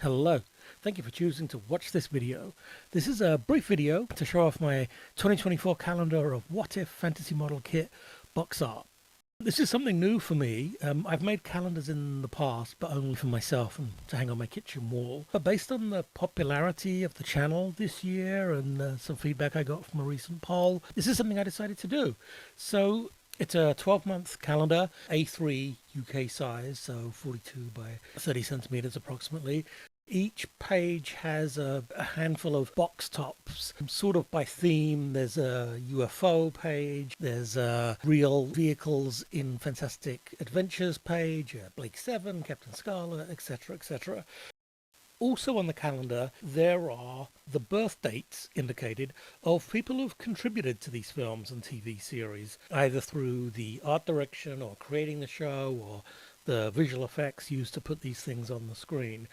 Hello, thank you for choosing to watch this video. This is a brief video to show off my 2024 calendar of What If Fantasy Model Kit box art. This is something new for me. I've made calendars in the past, but only for myself and to hang on my kitchen wall. But based on the popularity of the channel this year and some feedback I got from a recent poll, this is something I decided to do. So it's a 12-month calendar, A3 UK size, so 42 by 30 centimeters approximately. Each page has a handful of box tops, sort of by theme. There's a UFO page, there's a real vehicles in fantastic adventures page, Blake 7, Captain Scarlet, etc., etc. Also on the calendar, there are the birth dates indicated of people who've contributed to these films and TV series, either through the art direction or creating the show or the visual effects used to put these things on the screen.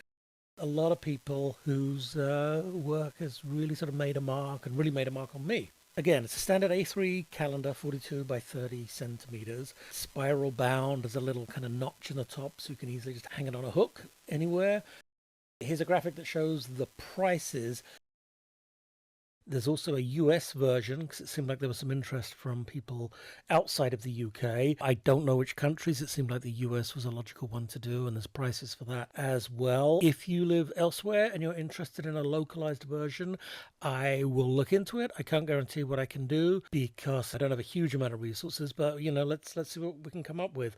A lot of people whose work has really sort of made a mark and really made a mark on me. Again, it's a standard A3 calendar, 42 by 30 centimeters, spiral bound. There's a little kind of notch in the top so you can easily just hang it on a hook anywhere. Here's a graphic that shows the prices. There's also a US version because it seemed like there was some interest from people outside of the UK. I don't know which countries. It seemed like the US was a logical one to do, and there's prices for that as well. If you live elsewhere and you're interested in a localized version, I will look into it. I can't guarantee what I can do because I don't have a huge amount of resources, but you know, let's see what we can come up with.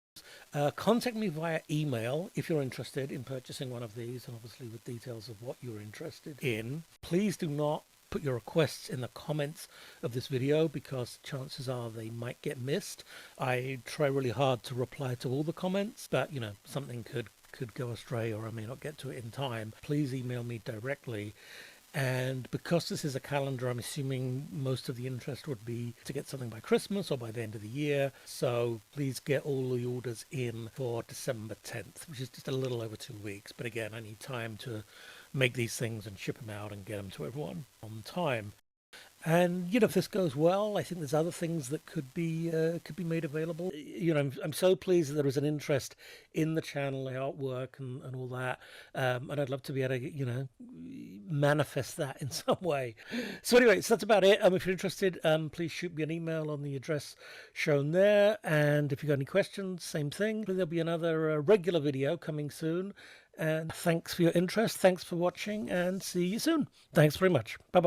Contact me via email if you're interested in purchasing one of these, and obviously with details of what you're interested in. Please do not put your requests in the comments of this video because chances are they might get missed. I try really hard to reply to all the comments, but you know, something could go astray or I may not get to it in time. Please email me directly. And because this is a calendar, I'm assuming most of the interest would be to get something by Christmas or by the end of the year. So please get all the orders in for December 10th, which is just a little over 2 weeks. But again, I need time to make these things and ship them out and get them to everyone on time. And you know, if this goes well, I think there's other things that could be made available. You know, I'm so pleased that there is an interest in the channel, the artwork, and all that. And I'd love to be able to, you know, manifest that in some way. So anyway, so that's about it. If you're interested, please shoot me an email on the address shown there. And if you've got any questions, same thing. There'll be another regular video coming soon. And thanks for your interest. Thanks for watching, and see you soon. Thanks very much. Bye bye.